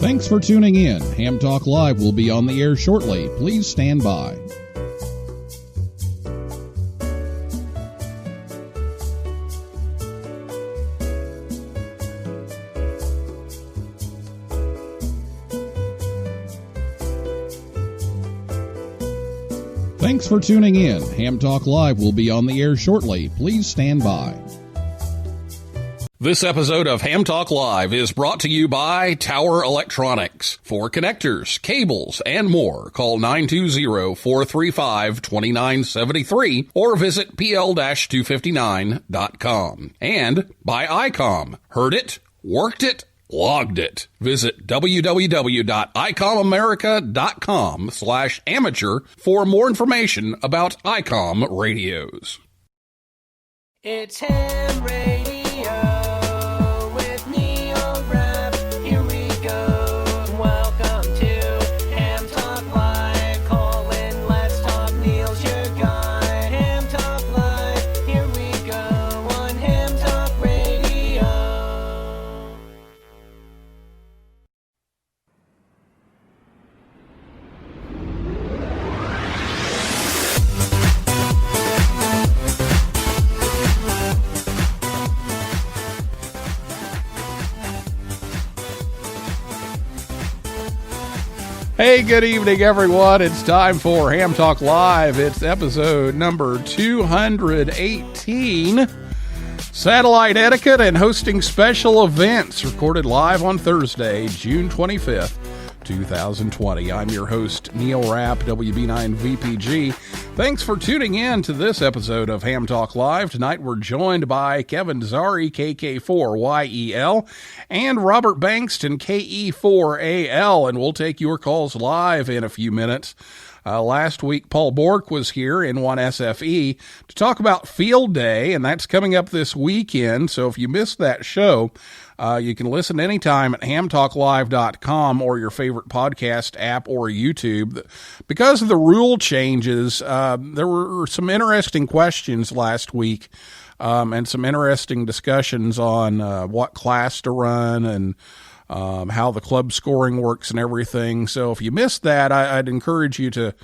Thanks for tuning in. Ham Talk Live will be on the air shortly. Please stand by. Thanks for tuning in. Ham Talk Live will be on the air shortly. Please stand by. This episode of Ham Talk Live is brought to you by Tower Electronics. For connectors, cables, and more, call 920-435-2973 or visit pl-259.com. And by ICOM. Heard it, worked it, logged it. Visit www.icomamerica.com/amateur for more information about ICOM radios. It's Ham Radio with Neil Rapp. Here we go. Welcome to Ham Talk Live. Call in, let's talk. Neil's your guy. Ham Talk Live. Here we go on Ham Talk Radio. Hey, good evening, everyone. It's time for Ham Talk Live. It's episode number 218. Satellite etiquette and hosting special events, recorded live on Thursday, June 25th, 2020. I'm your host, Neil Rapp, WB9VPG. Thanks for tuning in to this episode of Ham Talk Live. Tonight we're joined by Kevin Zari, KK4YEL, and Robert Bankston, KE4AL, and we'll take your calls live in a few minutes. Last week, Paul Bork was here in 1SFE to talk about Field Day, and that's coming up this weekend. So if you missed that show, you can listen anytime at hamtalklive.com or your favorite podcast app or YouTube. Because of the rule changes, there were some interesting questions last week and some interesting discussions on what class to run and how the club scoring works and everything. So if you missed that, I'd encourage you to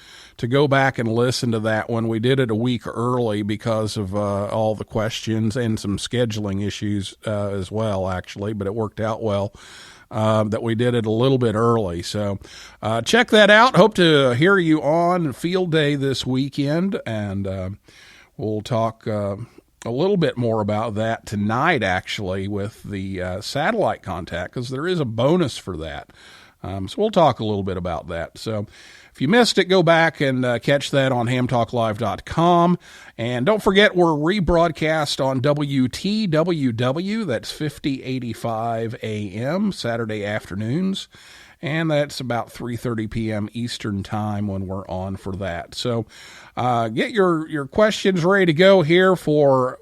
go back and listen to that one. We did it a week early because of all the questions and some scheduling issues as well, actually, but it worked out well that we did it a little bit early. So check that out. Hope to hear you on Field Day this weekend, and we'll talk a little bit more about that tonight, actually, with the satellite contact, because there is a bonus for that. So we'll talk a little bit about that. So if you missed it, go back and catch that on hamtalklive.com. And don't forget, we're rebroadcast on WTWW. That's 5085 AM, Saturday afternoons. And that's about 3:30 p.m. Eastern time when we're on for that. So get your questions ready to go here for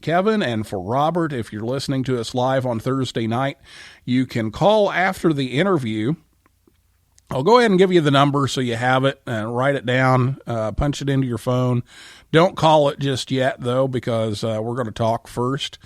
Kevin and for Robert. If you're listening to us live on Thursday night, you can call after the interview. I'll go ahead and give you the number so you have it and write it down, punch it into your phone. Don't call it just yet, though, because we're going to talk first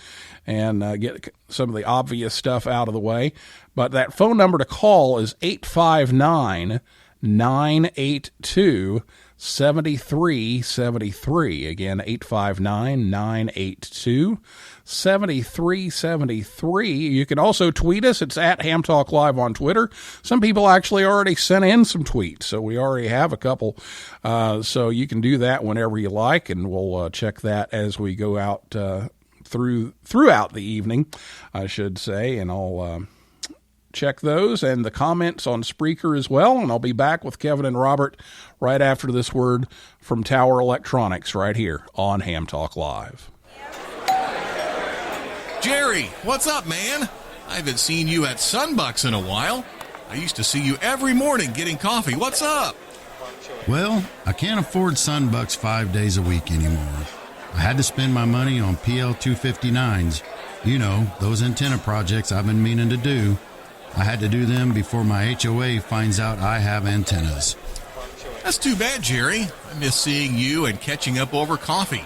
and get some of the obvious stuff out of the way. But that phone number to call is 859-982-7373. Again, 859-982-7373. You can also tweet us. It's at Ham Talk Live on Twitter. Some people actually already sent in some tweets, so we already have a couple. So you can do that whenever you like, and we'll check that as we go out throughout the evening, I should say, and I'll check those and the comments on Spreaker as well. And I'll be back with Kevin and Robert right after this word from Tower Electronics right here on Ham Talk Live. Jerry, what's up, man? I haven't seen you at Sunbucks in a while. I used to see you every morning getting coffee. What's up? Well, I can't afford Sunbucks 5 days a week anymore. I had to spend my money on PL259s. You know, those antenna projects I've been meaning to do. I had to do them before my HOA finds out I have antennas. That's too bad, Jerry. I miss seeing you and catching up over coffee.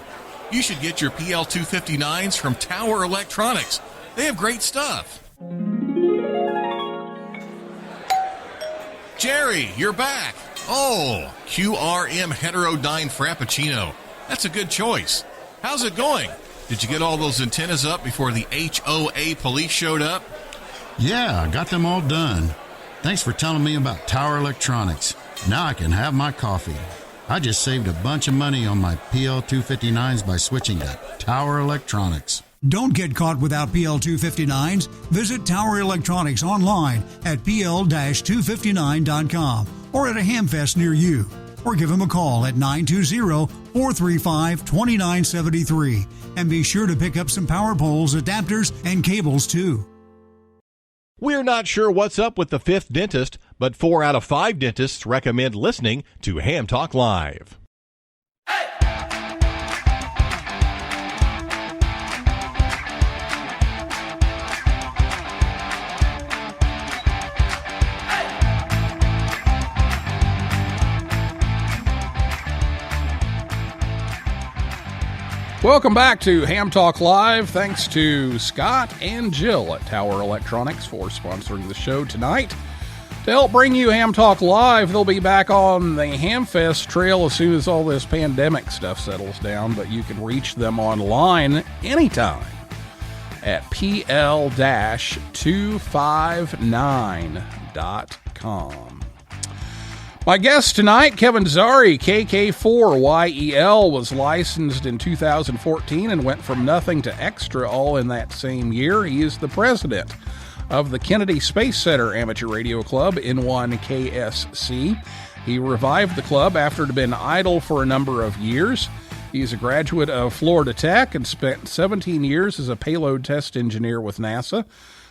You should get your PL259s from Tower Electronics. They have great stuff. Jerry, you're back. Oh, QRM Heterodyne Frappuccino. That's a good choice. How's it going? Did you get all those antennas up before the HOA police showed up? Yeah, I got them all done. Thanks for telling me about Tower Electronics. Now I can have my coffee. I just saved a bunch of money on my PL259s by switching to Tower Electronics. Don't get caught without PL259s. Visit Tower Electronics online at pl-259.com or at a Hamfest near you. Or give them a call at 920-435-2973. And be sure to pick up some power poles, adapters, and cables too. We're not sure what's up with the fifth dentist, but 4 out of 5 dentists recommend listening to Ham Talk Live. Welcome back to Ham Talk Live. Thanks to Scott and Jill at Tower Electronics for sponsoring the show tonight. To help bring you Ham Talk Live, they'll be back on the Hamfest trail as soon as all this pandemic stuff settles down, but you can reach them online anytime at pl-259.com. My guest tonight, Kevin Zari, KK4YEL, was licensed in 2014 and went from nothing to extra all in that same year. He is the president of the Kennedy Space Center Amateur Radio Club, N1KSC. He revived the club after it had been idle for a number of years. He's a graduate of Florida Tech and spent 17 years as a payload test engineer with NASA.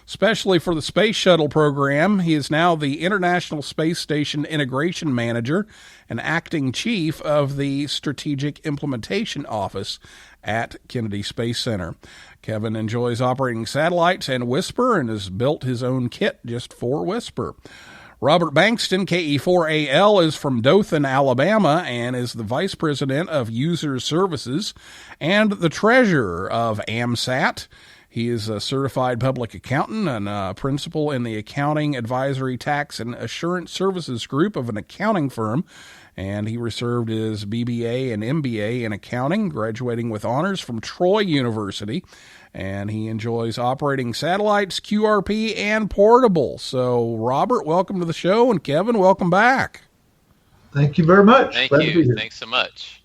Especially for the Space Shuttle program, he is now the International Space Station Integration Manager and acting chief of the Strategic Implementation Office at Kennedy Space Center. Kevin enjoys operating satellites and Whisper and has built his own kit just for Whisper. Robert Bankston, KE4AL, is from Dothan, Alabama, and is the Vice President of User Services and the Treasurer of AMSAT. He is a certified public accountant and a principal in the Accounting Advisory Tax and Assurance Services Group of an accounting firm, and he served his BBA and MBA in accounting, graduating with honors from Troy University, and he enjoys operating satellites, QRP, and portable. So, Robert, welcome to the show, and Kevin, welcome back. Thank you very much. Thank Glad to be you. here. Thanks so much.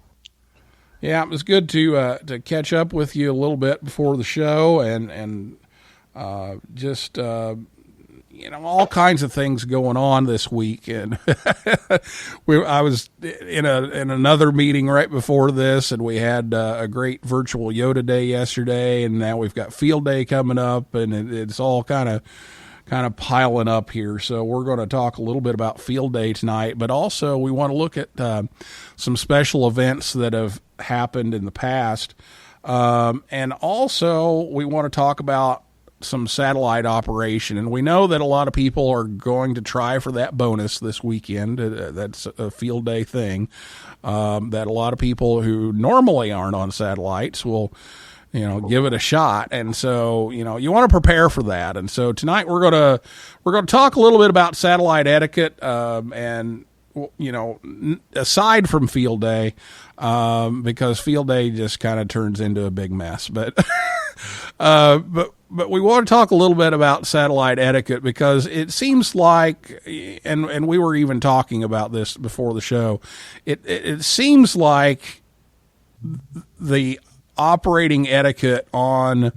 Yeah, it was good to catch up with you a little bit before the show, and just all kinds of things going on this week. And I was in another meeting right before this, and we had a great virtual Yoda Day yesterday, and now we've got Field Day coming up, and it's all kind of piling up here. So we're going to talk a little bit about Field Day tonight, but also we want to look at some special events that have happened in the past. And also we want to talk about some satellite operation. And we know that a lot of people are going to try for that bonus this weekend. That's a Field Day thing. That a lot of people who normally aren't on satellites will give it a shot. And so, you want to prepare for that. And so tonight we're going to talk a little bit about satellite etiquette, and, aside from Field Day, because Field Day just kind of turns into a big mess, but we want to talk a little bit about satellite etiquette because it seems like, and we were even talking about this before the show, it seems like the operating etiquette on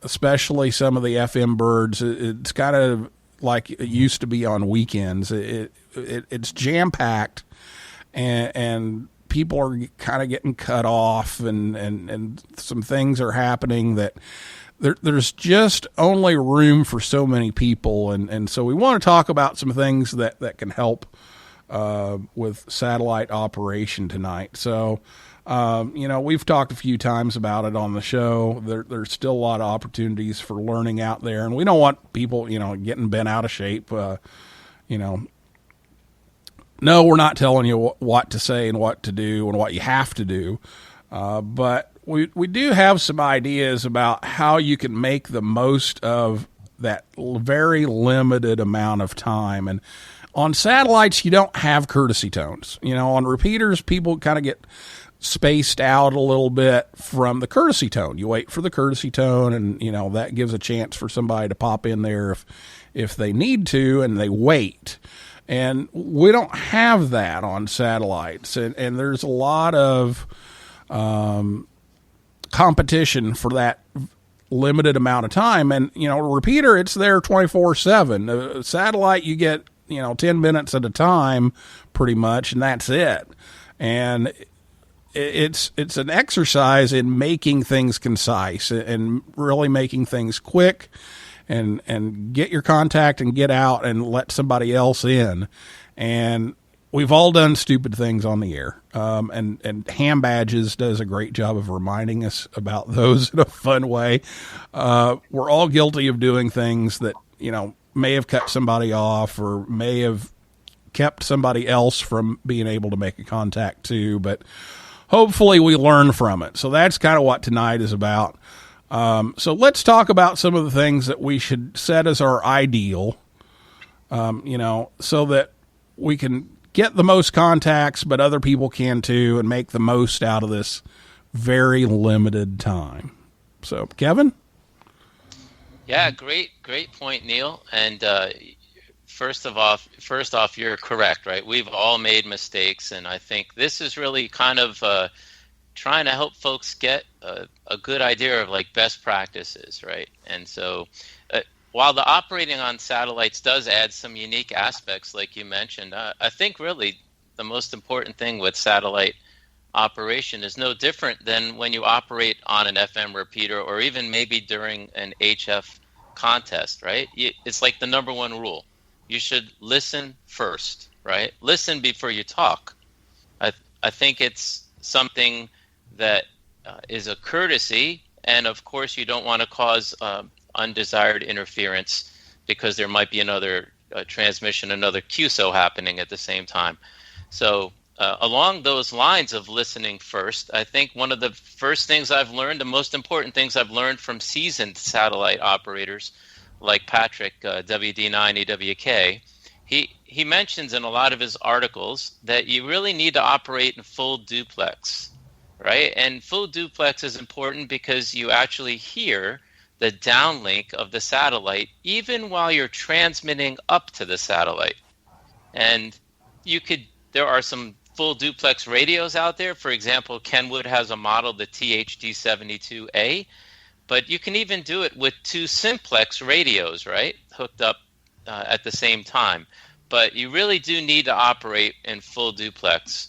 especially some of the FM birds, it's kind of like it used to be on weekends. It's jam-packed, and people are kind of getting cut off, and some things are happening that there's just only room for so many people, and so we want to talk about some things that can help with satellite operation tonight. So we've talked a few times about it on the show. There's still a lot of opportunities for learning out there, and we don't want people, getting bent out of shape. No, we're not telling you what to say and what to do and what you have to do. But we do have some ideas about how you can make the most of that very limited amount of time. And On satellites, you don't have courtesy tones. On repeaters, people kind of get spaced out a little bit from the courtesy tone. You wait for the courtesy tone, and that gives a chance for somebody to pop in there if they need to, and they wait. And we don't have that on satellites, and there's a lot of competition for that limited amount of time. And a repeater, it's there 24/7. A satellite, you get 10 minutes at a time pretty much, and that's it. And it's an exercise in making things concise and really making things quick, and get your contact and get out and let somebody else in. And we've all done stupid things on the air. And Ham Badges does a great job of reminding us about those in a fun way. We're all guilty of doing things that, may have cut somebody off or may have kept somebody else from being able to make a contact too, but hopefully we learn from it. So that's kind of what tonight is about. So let's talk about some of the things that we should set as our ideal, so that we can get the most contacts, but other people can too, and make the most out of this very limited time. So, Kevin? Yeah, great point, Neil. And first off, you're correct, right? We've all made mistakes, and I think this is really kind of trying to help folks get a good idea of like best practices, right? And so while the operating on satellites does add some unique aspects, like you mentioned, I think really the most important thing with satellite operation is no different than when you operate on an FM repeater or even maybe during an HF contest, right? It's like the number one rule. You should listen first, right? Listen before you talk. I think it's something that is a courtesy, and of course you don't want to cause undesired interference because there might be another transmission, another QSO happening at the same time. So along those lines of listening first, I think one of the first things I've learned, the most important things I've learned from seasoned satellite operators like Patrick, WD9EWK, he mentions in a lot of his articles that you really need to operate in full duplex, right? And full duplex is important because you actually hear the downlink of the satellite even while you're transmitting up to the satellite. And there are some full duplex radios out there. For example, Kenwood has a model, the THD72A, but you can even do it with two simplex radios, right, hooked up at the same time. But you really do need to operate in full duplex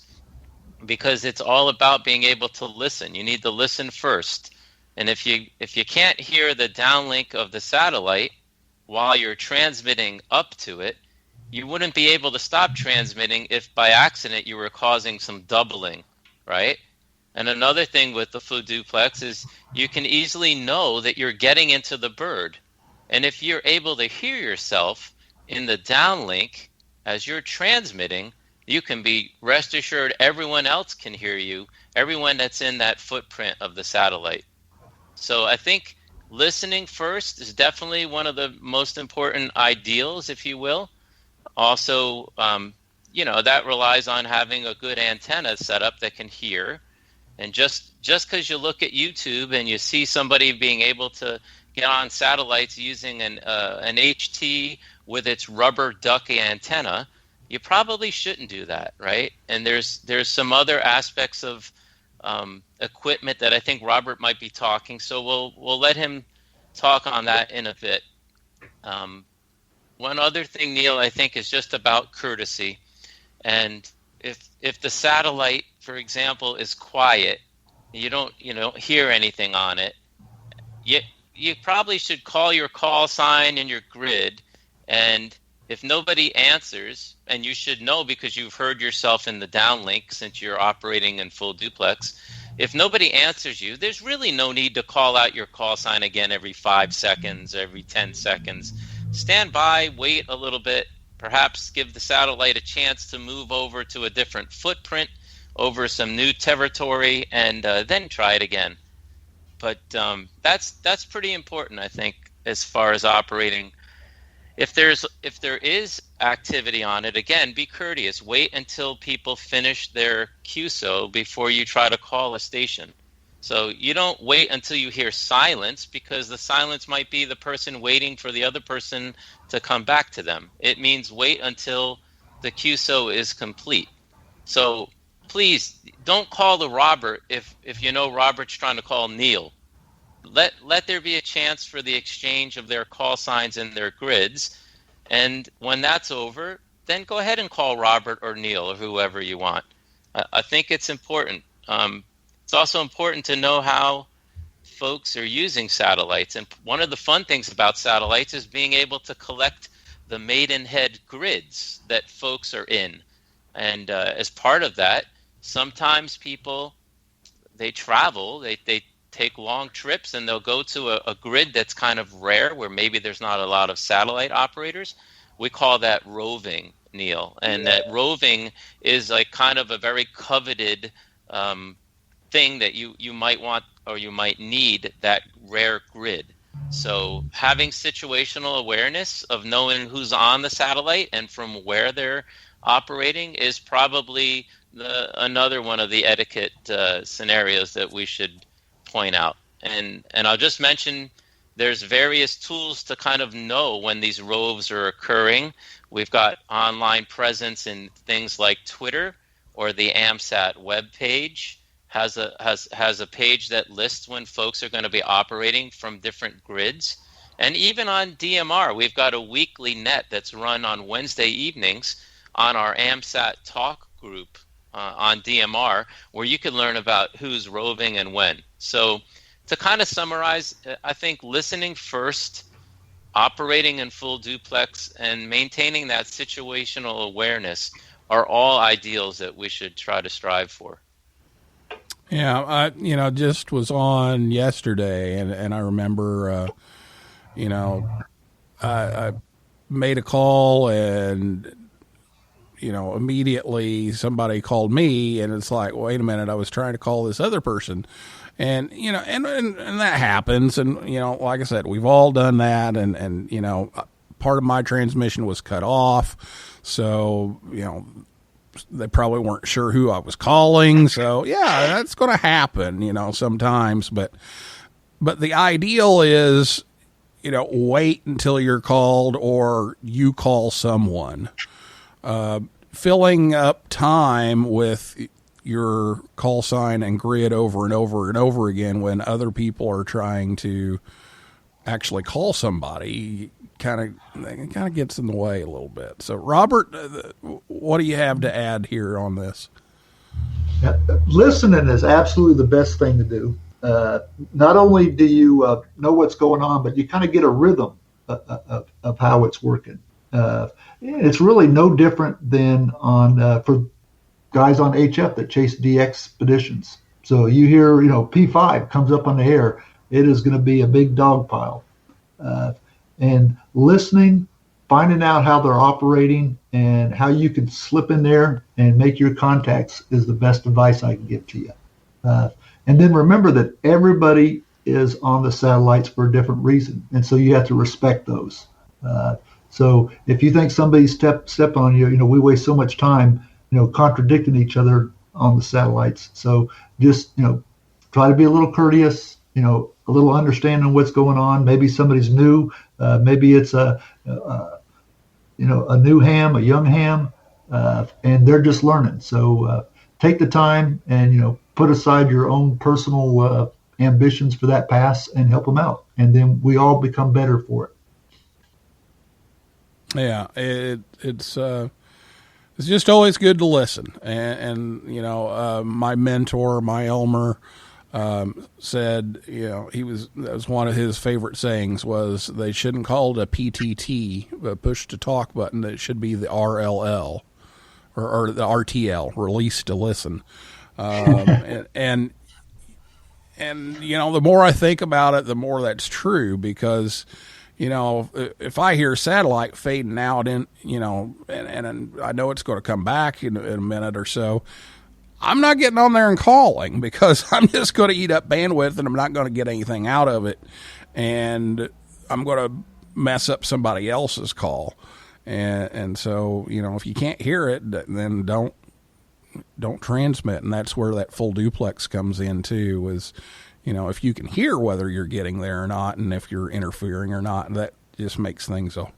because it's all about being able to listen. You need to listen first. And if you can't hear the downlink of the satellite while you're transmitting up to it, you wouldn't be able to stop transmitting if by accident you were causing some doubling, right? And another thing with the full duplex is you can easily know that you're getting into the bird. And if you're able to hear yourself in the downlink as you're transmitting, you can be rest assured everyone else can hear you, everyone that's in that footprint of the satellite. So I think listening first is definitely one of the most important ideals, if you will. Also, that relies on having a good antenna set up that can hear. And just because you look at YouTube and you see somebody being able to get on satellites using an HT with its rubber duck antenna, you probably shouldn't do that, right? And there's some other aspects of equipment that I think Robert might be talking, so we'll let him talk on that in a bit. One other thing, Neil, I think is just about courtesy. And if the satellite, for example, is quiet, you don't hear anything on it, you probably should call your call sign in your grid, and if nobody answers, and you should know because you've heard yourself in the downlink since you're operating in full duplex, if nobody answers you, there's really no need to call out your call sign again every 5 seconds, every 10 seconds. Stand by, wait a little bit, perhaps give the satellite a chance to move over to a different footprint, over some new territory, and then try it again. But that's pretty important, I think, as far as operating if there is activity on it, again, be courteous. Wait until people finish their QSO before you try to call a station. So you don't wait until you hear silence, because the silence might be the person waiting for the other person to come back to them. It means wait until the QSO is complete. So please don't call the Robert if you know Robert's trying to call Neil. Let there be a chance for the exchange of their call signs and their grids. And when that's over, then go ahead and call Robert or Neil or whoever you want. I think it's important. It's also important to know how folks are using satellites. And one of the fun things about satellites is being able to collect the Maidenhead grids that folks are in. And as part of that, sometimes people, they travel, they take long trips, and they'll go to a grid that's kind of rare, where maybe there's not a lot of satellite operators. We call that roving, Neil. And that roving is like kind of a very coveted thing that you might want, or you might need that rare grid. So having situational awareness of knowing who's on the satellite and from where they're operating is probably another one of the etiquette scenarios that we should point out. And I'll just mention there's various tools to kind of know when these roves are occurring. We've got online presence in things like Twitter, or the AMSAT webpage has a page that lists when folks are going to be operating from different grids. And even on DMR, we've got a weekly net that's run on Wednesday evenings on our AMSAT talk group on DMR, where you can learn about who's roving and when. So to kind of summarize, I think listening first, operating in full duplex, and maintaining that situational awareness are all ideals that we should try to strive for. Yeah, I just was on yesterday, and I remember, I made a call, and immediately somebody called me, and it's like, wait a minute, I was trying to call this other person. And, and that happens. And, like I said, we've all done that. And, part of my transmission was cut off. So, they probably weren't sure who I was calling. So yeah, that's going to happen, sometimes, but the ideal is, wait until you're called, or you call someone. Filling up time with your call sign and grid over and over and over again when other people are trying to actually call somebody kind of gets in the way a little bit. So, Robert, what do you have to add here on this? Listening is absolutely the best thing to do. Not only do you know what's going on, but you kind of get a rhythm of how it's working. It's really no different than for guys on HF that chase D expeditions. So you hear, P5 comes up on the air, it is going to be a big dog pile. And listening, finding out how they're operating and how you can slip in there and make your contacts is the best advice I can give to you. And then remember that everybody is on the satellites for a different reason. And so you have to respect those. So if you think somebody's stepping on you, we waste so much time, contradicting each other on the satellites. So just, try to be a little courteous, a little understanding what's going on. Maybe somebody's new. Maybe it's a new ham, a young ham, and they're just learning. So take the time and, put aside your own personal ambitions for that pass and help them out. And then we all become better for it. Yeah, it's just always good to listen. And my mentor, my Elmer, said, that was one of his favorite sayings was they shouldn't call it a PTT, a push to talk button. It should be the RLL or the RTL, release to listen. And the more I think about it, the more that's true, because if I hear satellite fading out and I know it's going to come back in a minute or so, I'm not getting on there and calling, because I'm just going to eat up bandwidth and I'm not going to get anything out of it. And I'm going to mess up somebody else's call. And so, if you can't hear it, then don't transmit. And that's where that full duplex comes in too, is, if you can hear whether you're getting there or not, and if you're interfering or not, that just makes things a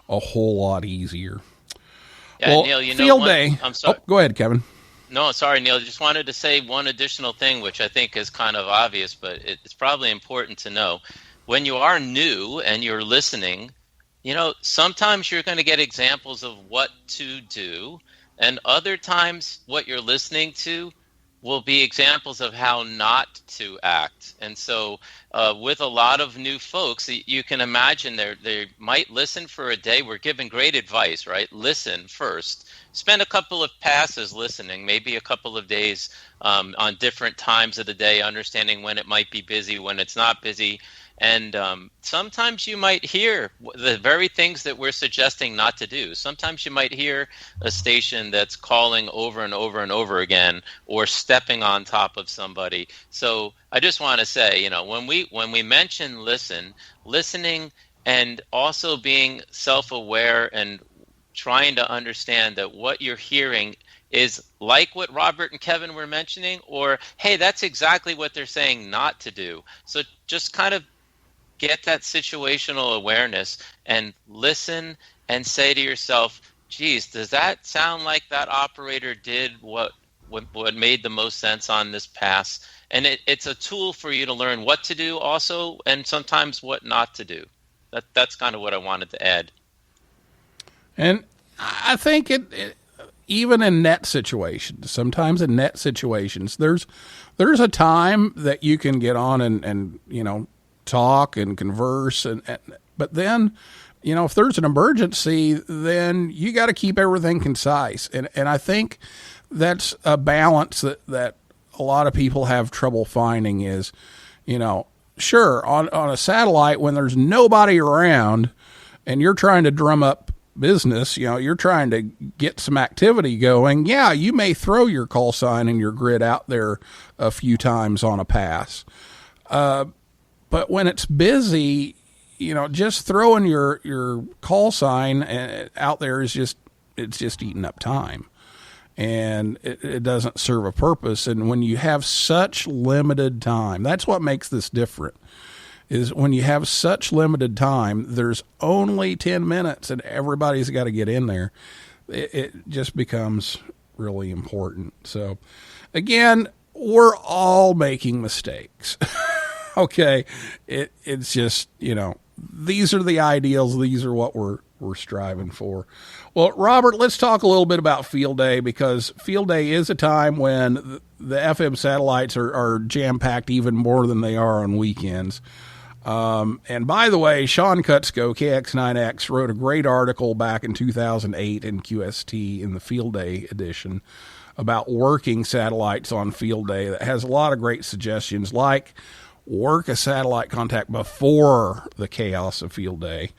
whole lot easier. Yeah, well, Neil, field day. I'm sorry. Oh, go ahead, Kevin. No, sorry, Neil. Just wanted to say one additional thing, which I think is kind of obvious, but it's probably important to know. When you are new and you're listening, sometimes you're going to get examples of what to do, and other times what you're listening to will be examples of how not to act. And so with a lot of new folks, you can imagine they might listen for a day. We're giving great advice, right? Listen first. Spend a couple of passes listening, maybe a couple of days on different times of the day, understanding when it might be busy, when it's not busy. And sometimes you might hear the very things that we're suggesting not to do. Sometimes you might hear a station that's calling over and over and over again, or stepping on top of somebody. So I just want to say, when we mention listening, and also being self-aware and trying to understand that what you're hearing is like what Robert and Kevin were mentioning, or, hey, that's exactly what they're saying not to do. So just kind of get that situational awareness and listen and say to yourself, geez, does that sound like that operator did what made the most sense on this pass? And it's a tool for you to learn what to do also, and sometimes what not to do. That's kind of what I wanted to add. And I think it even in net situations, sometimes in net situations, there's a time that you can get on and talk and converse, but then, if there's an emergency, then you got to keep everything concise. And I think that's a balance that a lot of people have trouble finding is, sure, on a satellite, when there's nobody around and you're trying to drum up business, you're trying to get some activity going. Yeah, you may throw your call sign and your grid out there a few times on a pass. But when it's busy, just throwing your call sign out there is it's just eating up time, and it doesn't serve a purpose. And when you have such limited time, that's what makes this different, is when you have such limited time, there's only 10 minutes and everybody's got to get in there. It just becomes really important. So again, we're all making mistakes. Okay, it's just, these are the ideals. These are what we're striving for. Well, Robert, let's talk a little bit about field day, because field day is a time when the FM satellites are jam-packed even more than they are on weekends. And by the way, Sean Kutzko, KX9X, wrote a great article back in 2008 in QST in the field day edition about working satellites on field day that has a lot of great suggestions, like work a satellite contact before the chaos of field day.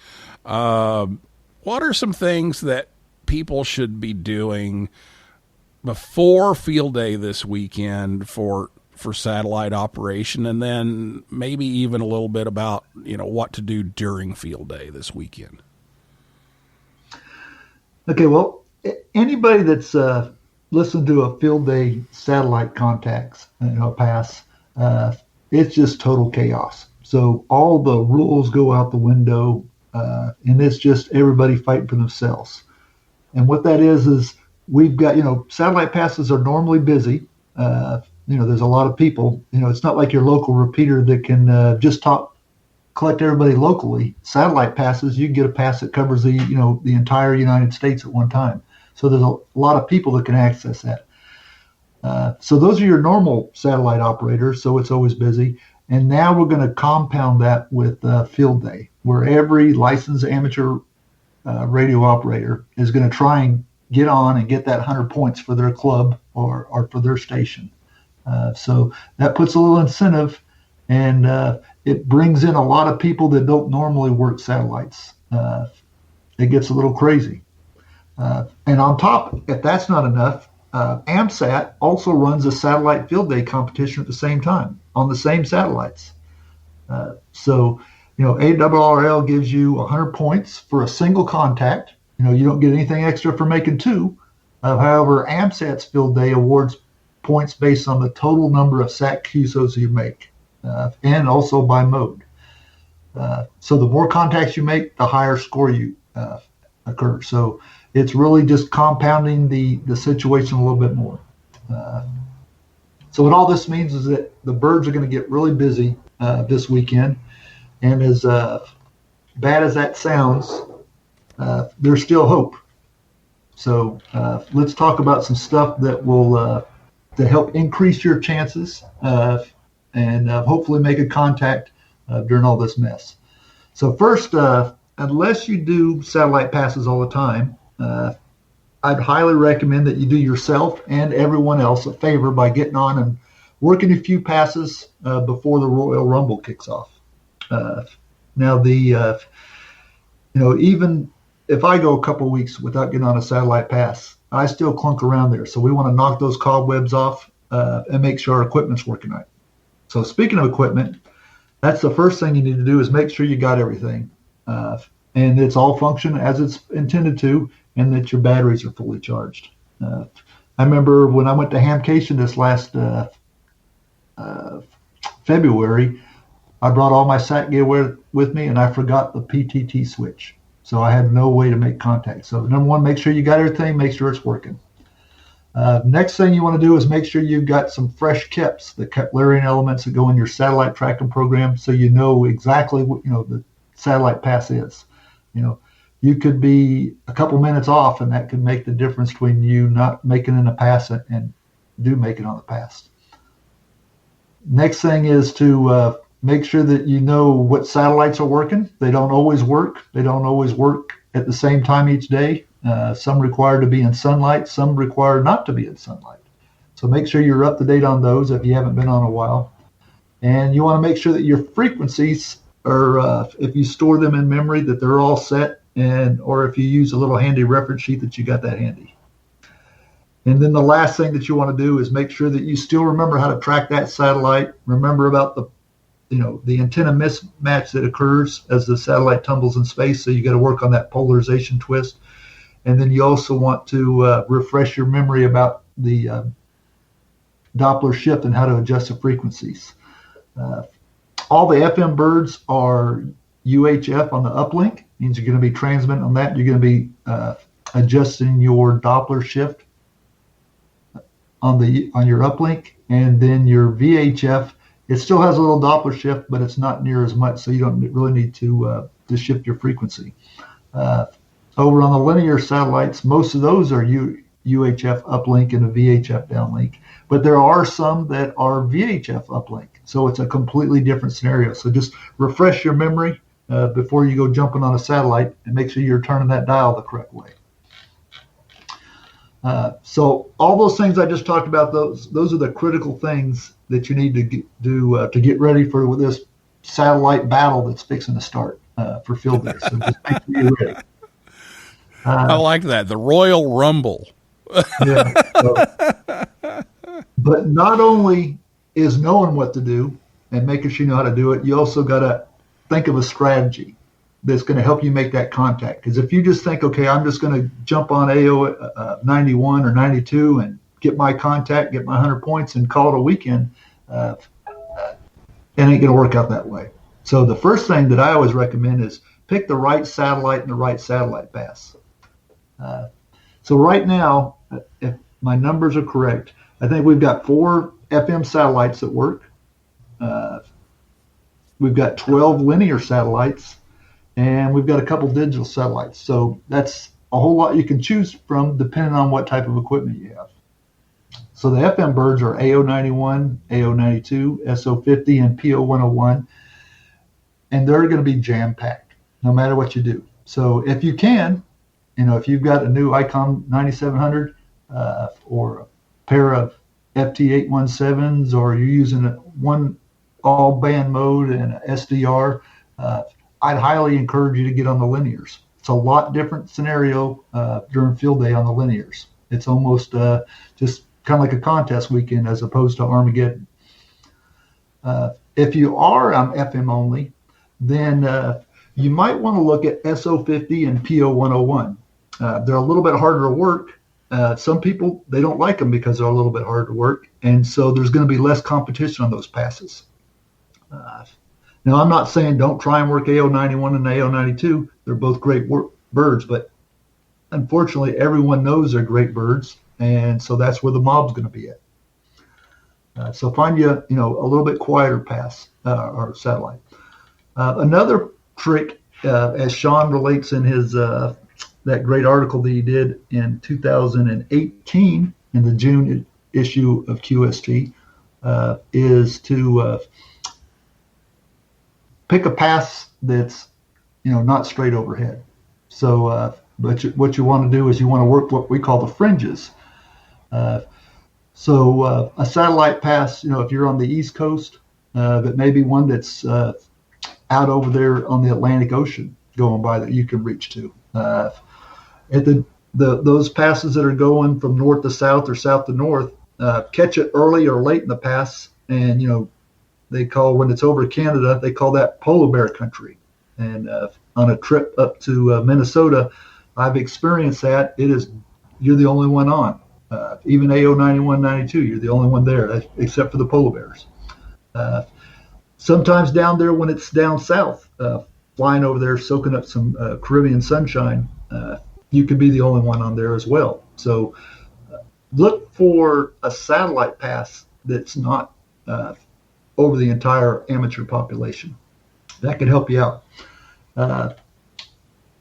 What are some things that people should be doing before field day this weekend for satellite operation, and then maybe even a little bit about, what to do during field day this weekend? Okay, well, anybody that's listened to a field day satellite contacts, pass, it's just total chaos. So all the rules go out the window, and it's just everybody fighting for themselves. And what that is we've got, satellite passes are normally busy. There's a lot of people. It's not like your local repeater that can just collect everybody locally. Satellite passes, you can get a pass that covers the entire United States at one time. So there's a lot of people that can access that. So those are your normal satellite operators, so it's always busy. And now we're going to compound that with field day, where every licensed amateur radio operator is going to try and get on and get that 100 points for their club or for their station. So that puts a little incentive, and it brings in a lot of people that don't normally work satellites. It gets a little crazy. And on top, if that's not enough, AMSAT also runs a satellite field day competition at the same time on the same satellites. So ARRL gives you 100 points for a single contact. You don't get anything extra for making two. However, AMSAT's field day awards points based on the total number of SAC QSOs you make, and also by mode. So the more contacts you make, the higher score you occur. So it's really just compounding the situation a little bit more. So what all this means is that the birds are going to get really busy this weekend. And as bad as that sounds, there's still hope. So let's talk about some stuff that will to help increase your chances and hopefully make a contact during all this mess. So first, unless you do satellite passes all the time, I'd highly recommend that you do yourself and everyone else a favor by getting on and working a few passes before the Royal Rumble kicks off. Now, even if I go a couple weeks without getting on a satellite pass, I still clunk around there. So we want to knock those cobwebs off and make sure our equipment's working right. So speaking of equipment, that's the first thing you need to do is make sure you got everything and it's all functioning as it's intended to, and that your batteries are fully charged. I remember when I went to Hamcation this last February, I brought all my SAT gear with me, and I forgot the PTT switch. So I had no way to make contact. So number one, make sure you got everything, make sure it's working. Next thing you want to do is make sure you've got some fresh KEPs, the Keplerian elements that go in your satellite tracking program, so you know exactly what the satellite pass is. You could be a couple minutes off, and that could make the difference between you not making in a pass and do make it on the pass. Next thing is to make sure that you know what satellites are working. They don't always work. They don't always work at the same time each day. Some require to be in sunlight. Some require not to be in sunlight. So make sure you're up to date on those if you haven't been on a while. And you want to make sure that your frequencies are, if you store them in memory, that they're all set, or if you use a little handy reference sheet, that you got that handy. And then the last thing that you want to do is make sure that you still remember how to track that satellite. Remember about the antenna mismatch that occurs as the satellite tumbles in space. So you got to work on that polarization twist. And then you also want to refresh your memory about the Doppler shift and how to adjust the frequencies. All the FM birds are UHF on the uplink. Means you're going to be transmitting on that. You're going to be adjusting your Doppler shift on your uplink, and then your VHF. It still has a little Doppler shift, but it's not near as much, so you don't really need to shift your frequency. Over on the linear satellites, most of those are UHF uplink and a VHF downlink, but there are some that are VHF uplink, so it's a completely different scenario. So just refresh your memory before you go jumping on a satellite, and make sure you're turning that dial the correct way. So all those things I just talked about, those are the critical things that you need to do to get ready for this satellite battle that's fixing to start for field day. So just make sure you're ready. I like that, the Royal Rumble. Yeah. But not only is knowing what to do and making sure you know how to do it, you also got to think of a strategy that's going to help you make that contact. Because if you just think, okay, I'm just going to jump on AO 91 or 92 and get my contact, get my 100 points, and call it a weekend, it ain't going to work out that way. So the first thing that I always recommend is pick the right satellite and the right satellite pass. So right now, if my numbers are correct, I think we've got 4 FM satellites that work. We've got 12 linear satellites, and we've got a couple digital satellites. So that's a whole lot you can choose from depending on what type of equipment you have. So the FM birds are AO91, AO92, SO50, and PO101, and they're going to be jam-packed no matter what you do. So if you can, if you've got a new ICOM 9700 or a pair of FT817s, or you're using one all-band mode and SDR, I'd highly encourage you to get on the linears. It's a lot different scenario during field day on the linears. It's almost just kind of like a contest weekend as opposed to Armageddon. If you are on FM only, then you might want to look at SO50 and PO101. They're a little bit harder to work. Some people, they don't like them because they're a little bit harder to work, and so there's going to be less competition on those passes. Now, I'm not saying don't try and work AO91 and AO92. They're both great birds, but unfortunately, everyone knows they're great birds, and so that's where the mob's going to be at. So find you a little bit quieter pass or satellite. Another trick, as Sean relates in his that great article that he did in 2018 in the June issue of QST, is to pick a pass that's not straight overhead. So but what you want to do is you want to work what we call the fringes. So a satellite pass, if you're on the East Coast, but maybe one that's out over there on the Atlantic Ocean going by that you can reach to. At those passes that are going from north to south or south to north, catch it early or late in the pass, and they call, when it's over Canada, they call that polar bear country. And on a trip up to Minnesota, I've experienced that. You're the only one on. Even AO91, 92, you're the only one there, except for the polar bears. Sometimes down there when it's down south, flying over there, soaking up some Caribbean sunshine, you could be the only one on there as well. So look for a satellite pass that's not over the entire amateur population. That could help you out.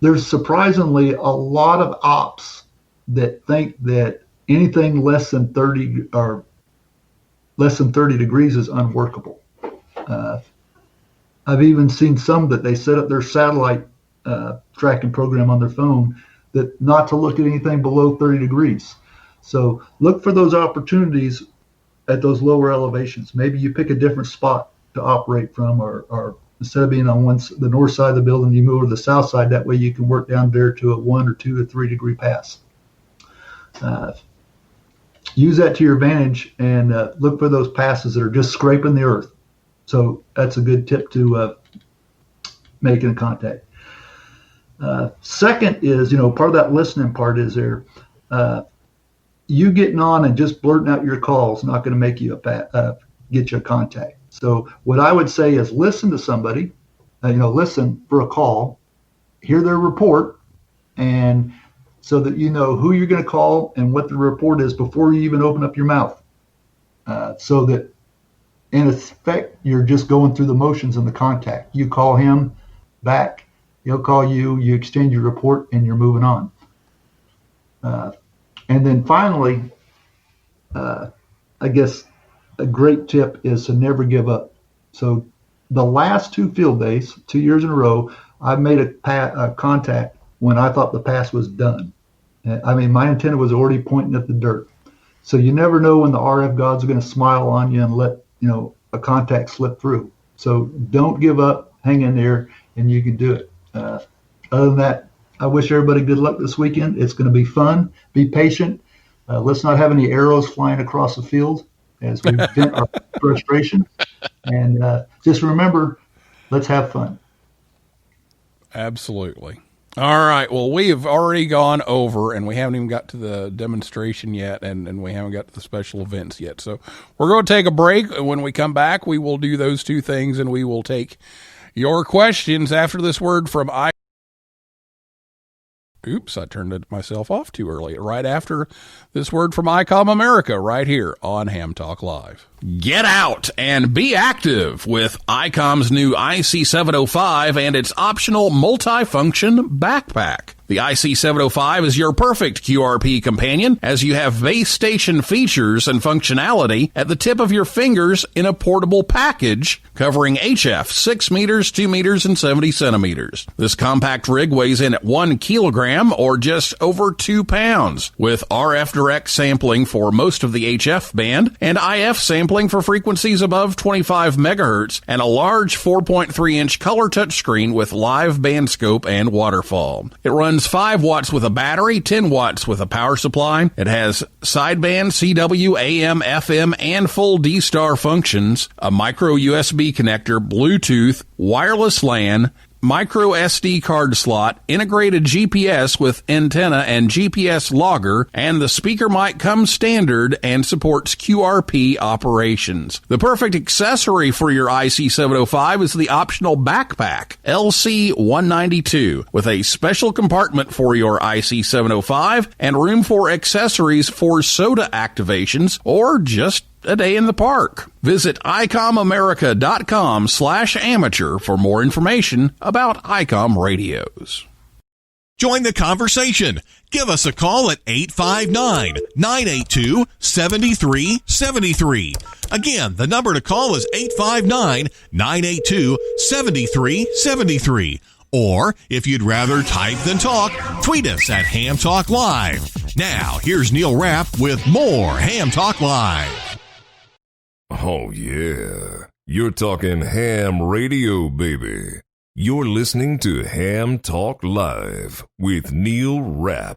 There's surprisingly a lot of ops that think that anything less than 30 degrees is unworkable. I've even seen some that they set up their satellite tracking program on their phone that not to look at anything below 30 degrees. So look for those opportunities at those lower elevations. Maybe you pick a different spot to operate from, or instead of being on the north side of the building, you move to the south side. That way you can work down there to a 1 or 2 or 3 degree pass. Use that to your advantage and look for those passes that are just scraping the earth. So that's a good tip to making a contact. Second is, part of that listening part is there. You getting on and just blurting out your call is not going to make you get you a contact. So what I would say is listen to somebody, listen for a call, hear their report, and so that you know who you're going to call and what the report is before you even open up your mouth. So that in effect, you're just going through the motions in the contact. You call him back, he'll call you, you exchange your report, and you're moving on. And then finally, I guess a great tip is to never give up. So the last 2 field days, 2 years in a row, I've made a contact when I thought the pass was done. I mean, my antenna was already pointing at the dirt. So you never know when the RF gods are going to smile on you and let, a contact slip through. So don't give up, hang in there, and you can do it. Other than that, I wish everybody good luck this weekend. It's going to be fun. Be patient. Let's not have any arrows flying across the field as we vent our frustration. And just remember, let's have fun. Absolutely. All right. Well, we have already gone over, and we haven't even got to the demonstration yet, and we haven't got to the special events yet. So we're going to take a break. When we come back, we will do those 2 things, and we will take your questions after this word from Oops, I turned myself off too early. Right after this word from ICOM America, right here on Ham Talk Live. Get out and be active with ICOM's new IC705 and its optional multifunction backpack. The IC705 is your perfect QRP companion, as you have base station features and functionality at the tip of your fingers in a portable package covering HF 6 meters, 2 meters, and 70 centimeters. This compact rig weighs in at 1 kilogram or just over 2 pounds, with RF direct sampling for most of the HF band and IF sampling for frequencies above 25 megahertz, and a large 4.3-inch color touchscreen with live band scope and waterfall. It runs runs 5 watts with a battery, 10 watts with a power supply. It has sideband, CW, AM, FM, and full D-Star functions, a micro USB connector, Bluetooth, wireless LAN, micro SD card slot, integrated GPS with antenna and GPS logger, and the speaker mic comes standard and supports QRP operations. The perfect accessory for your IC705 is the optional backpack, LC192, with a special compartment for your IC705 and room for accessories for soda activations or just a day in the park. Visit icomamerica.com/amateur for more information about ICOM radios. Join the conversation. Give us a call at 859-982-7373. Again, the number to call is 859-982-7373. Or, if you'd rather type than talk, tweet us at Ham Talk Live. Now, here's Neil Rapp with more Ham Talk Live. Oh, yeah. You're talking ham radio, baby. You're listening to Ham Talk Live with Neil Rapp.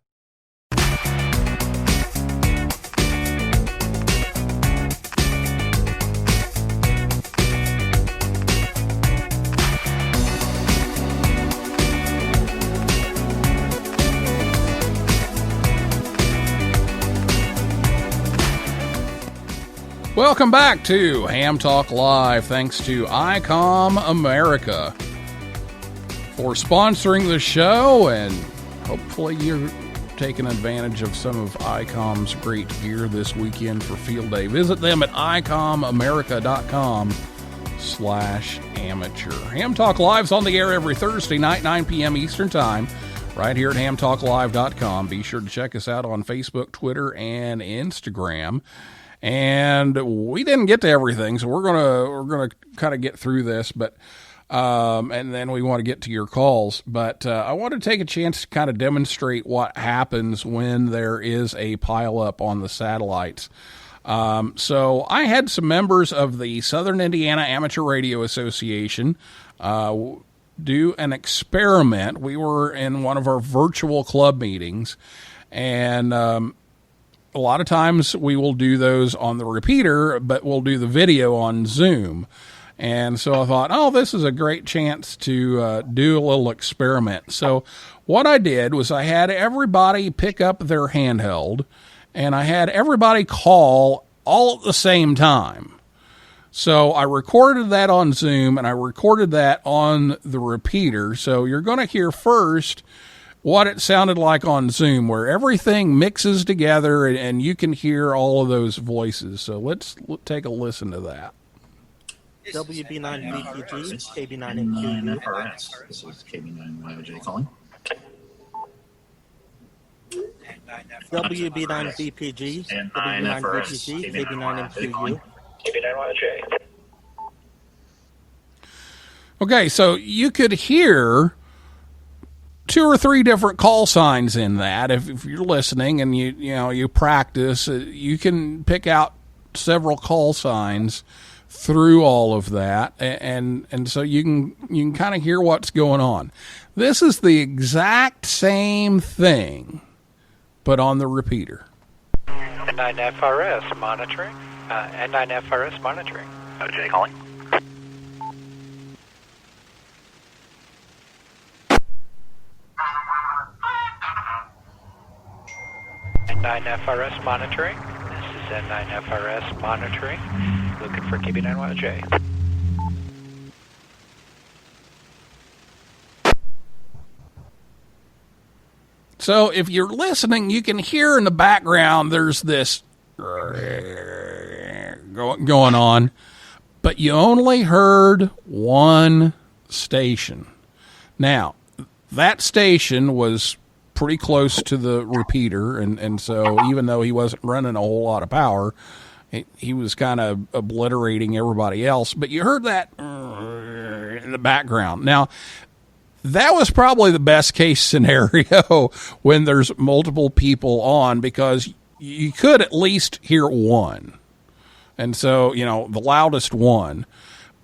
Welcome back to Ham Talk Live. Thanks to ICOM America for sponsoring the show, and hopefully you're taking advantage of some of ICOM's great gear this weekend for Field Day. Visit them at icomamerica.com/amateur. Ham Talk Live's on the air every Thursday night, 9 p.m. Eastern Time, right here at hamtalklive.com. Be sure to check us out on Facebook, Twitter, and Instagram. And we didn't get to everything, so we're gonna kind of get through this, but and then we want to get to your calls. But I want to take a chance to kind of demonstrate what happens when there is a pileup on the satellites. So I had some members of the Southern Indiana Amateur Radio Association do an experiment. We were in one of our virtual club meetings, and a lot of times we will do those on the repeater, but we'll do the video on Zoom. And so I thought, this is a great chance to do a little experiment. So what I did was I had everybody pick up their handheld, and I had everybody call all at the same time. So I recorded that on Zoom, and I recorded that on the repeater. So you're going to hear first what it sounded like on Zoom, where everything mixes together and you can hear all of those voices. So let's take a listen to that. WB9VPG, KB9MQU. This is KB9YOJ calling. WB9VPG, WB9VPG, KB9MQU. KB9YOJ. Okay, so you could hear 2 or 3 different call signs in that. If you're listening and you practice, you can pick out several call signs through all of that, and so you can kind of hear what's going on. This is the exact same thing, but on the repeater. N9FRS monitoring. N9FRS monitoring. OJ calling. N9FRS monitoring. This is N9FRS monitoring. Looking for KB9YJ. So if you're listening, you can hear in the background there's this going on, but you only heard one station. Now, that station was pretty close to the repeater, and so even though he wasn't running a whole lot of power, he was kind of obliterating everybody else. But you heard that in the background. Now, that was probably the best case scenario when there's multiple people on, because you could at least hear one. And so, the loudest one.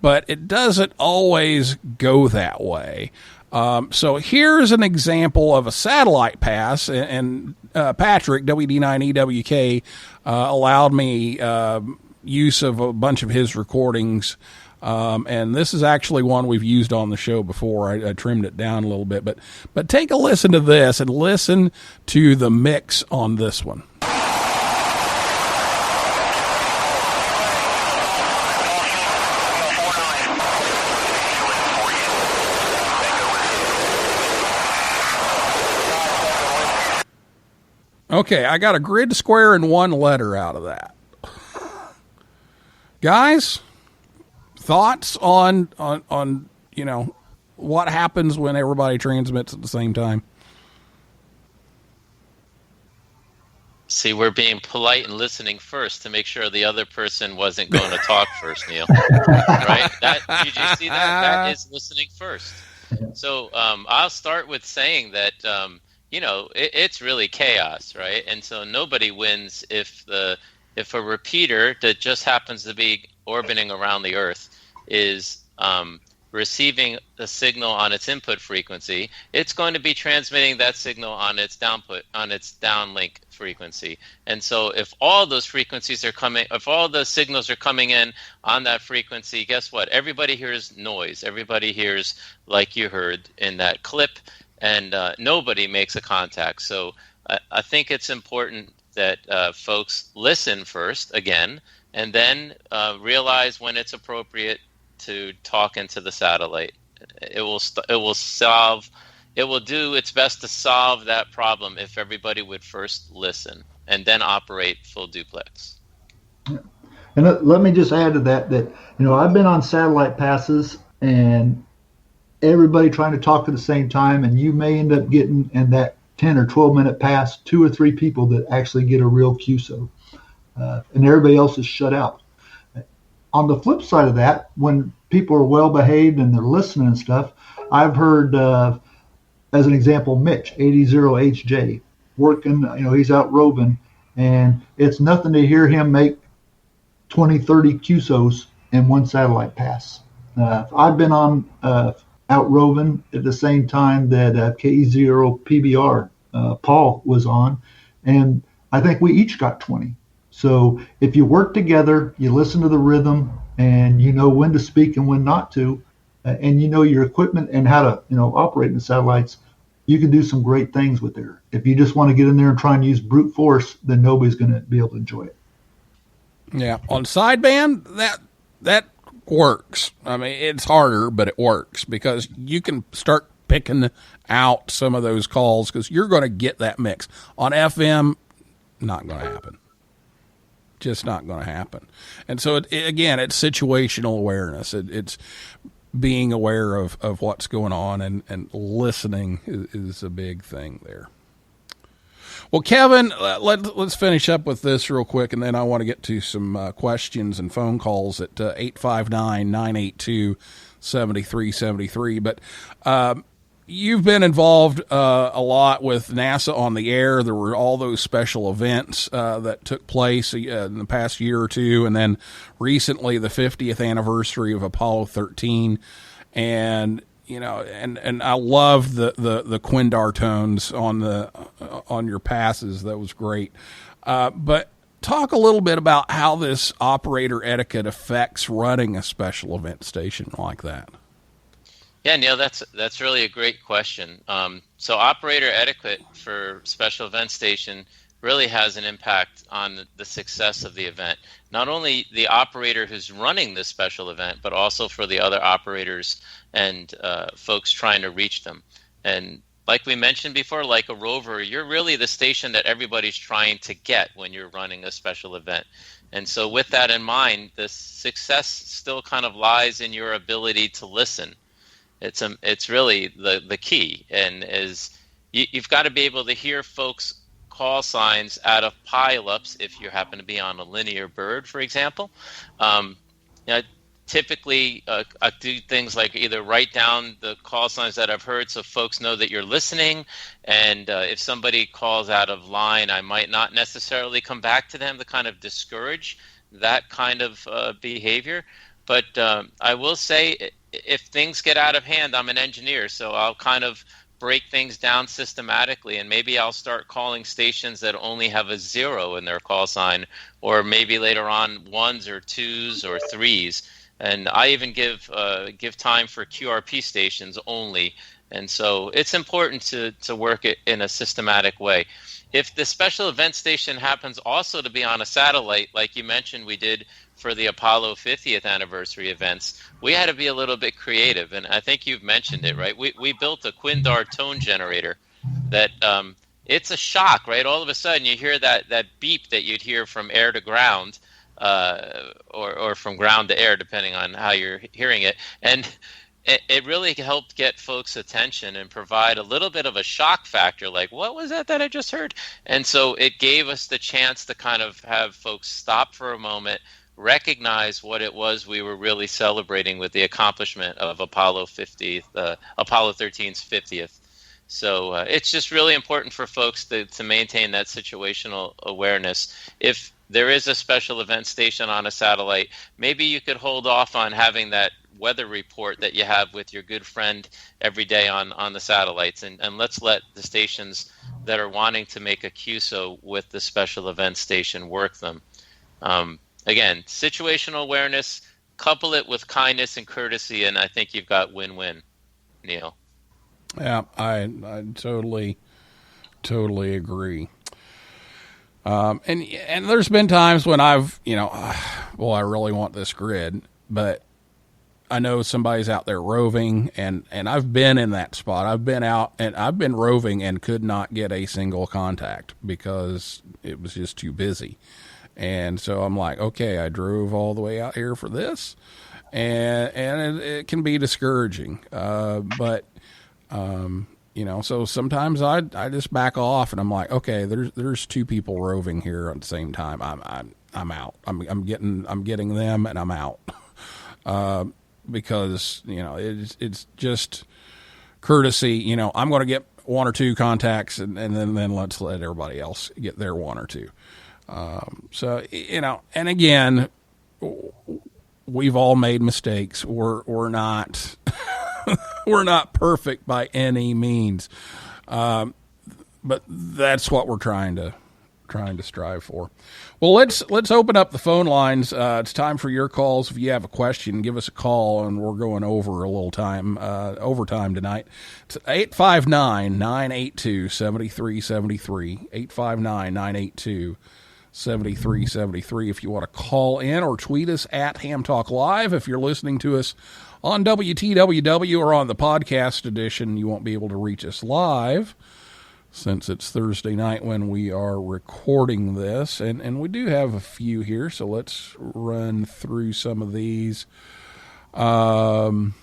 But it doesn't always go that way. So here's an example of a satellite pass, and Patrick, WD9EWK, allowed me use of a bunch of his recordings. And this is actually one we've used on the show before. I trimmed it down a little bit, but take a listen to this and listen to the mix on this one. Okay, I got a grid square and one letter out of that. Guys, thoughts on what happens when everybody transmits at the same time? See, we're being polite and listening first to make sure the other person wasn't going to talk first, Neil. Right? Did you see that? That is listening first. So I'll start with saying that it's really chaos, right? And so nobody wins if a repeater that just happens to be orbiting around the Earth is receiving a signal on its input frequency, it's going to be transmitting that signal on its downlink frequency. And so if all those frequencies are coming, if all the signals are coming in on that frequency, guess what? Everybody hears noise. Everybody hears, like you heard in that clip, and nobody makes a contact. So I think it's important that folks listen first, again, and then realize when it's appropriate to talk into the satellite. It will do its best to solve that problem if everybody would first listen and then operate full duplex. And let me just add to that I've been on satellite passes and everybody trying to talk at the same time, and you may end up getting in that 10 or 12 minute pass 2 or 3 people that actually get a real QSO, and everybody else is shut out. On the flip side of that, when people are well behaved and they're listening and stuff, I've heard, as an example, Mitch 80HJ working. He's out roving, and it's nothing to hear him make 20, 30 QSOs in one satellite pass. I've been on out roving at the same time that KE0PBR Paul was on, and I think we each got 20. So if you work together, you listen to the rhythm, and you know when to speak and when not to, and you know your equipment and how to operate in the satellites, you can do some great things with there. If you just want to get in there and try and use brute force, then nobody's going to be able to enjoy it. Yeah, on sideband, that works. I mean, it's harder, but it works because you can start picking out some of those calls because you're going to get that mix. On FM, not going to happen. Just not going to happen. And so, again, it's situational awareness. It's being aware of what's going on, and listening is a big thing there. Well, Kevin, let's finish up with this real quick, and then I want to get to some questions and phone calls at 859-982-7373. But you've been involved a lot with NASA on the air. There were all those special events that took place in the past year or two, and then recently the 50th anniversary of Apollo 13. And and I love the Quindar tones on your passes. That was great. But talk a little bit about how this operator etiquette affects running a special event station like that. Yeah, Neil, that's really a great question. So operator etiquette for special event station really has an impact on the success of the event. Not only the operator who's running this special event, but also for the other operators and folks trying to reach them. And like we mentioned before, like a rover, you're really the station that everybody's trying to get when you're running a special event. And so with that in mind, the success still kind of lies in your ability to listen. It's really the key, and you've got to be able to hear folks' call signs out of pileups if you happen to be on a linear bird, for example. Typically, I do things like either write down the call signs that I've heard so folks know that you're listening, and if somebody calls out of line, I might not necessarily come back to them to kind of discourage that kind of behavior. But I will say if things get out of hand, I'm an engineer, so I'll kind of break things down systematically, and maybe I'll start calling stations that only have a 0 in their call sign, or maybe later on 1s or 2s or 3s. And I even give time for QRP stations only. And so it's important to work it in a systematic way. If the special event station happens also to be on a satellite, like you mentioned we did for the Apollo 50th anniversary events, we had to be a little bit creative. And I think you've mentioned it, right? We built a Quindar tone generator that it's a shock, right? All of a sudden you hear that beep that you'd hear from air to ground, or from ground to air, depending on how you're hearing it. And it really helped get folks' attention and provide a little bit of a shock factor, like, what was that I just heard? And so it gave us the chance to kind of have folks stop for a moment, recognize what it was we were really celebrating with the accomplishment of Apollo 13's 50th. So it's just really important for folks to maintain that situational awareness. If there is a special event station on a satellite, maybe you could hold off on having that weather report that you have with your good friend every day on the satellites, and let's let the stations that are wanting to make a QSO with the special event station work them. Again, situational awareness, couple it with kindness and courtesy, and I think you've got win-win, Neil. Yeah, I totally agree. And there's been times when I've, I really want this grid, but I know somebody's out there roving, and I've been in that spot. I've been out and I've been roving and could not get a single contact because it was just too busy. And so I'm like, okay, I drove all the way out here for this, and it can be discouraging. So sometimes I just back off and I'm like, okay, there's two people roving here at the same time. I'm out. I'm getting them and I'm out. Because, it's just courtesy. I'm going to get one or two contacts and then let's let everybody else get their one or two. And again, we've all made mistakes. We're not, we're not perfect by any means. But that's what we're trying to strive for. Well, let's open up the phone lines. It's time for your calls. If you have a question, give us a call, and we're going over a little time, overtime tonight. It's 859-982-7373, 859-982-7373. If you want to call in or tweet us at Ham Talk Live. If you're listening to us on WTWW or on the podcast edition, you won't be able to reach us live, since it's Thursday night when we are recording this. And we do have a few here, so let's run through some of these. Let's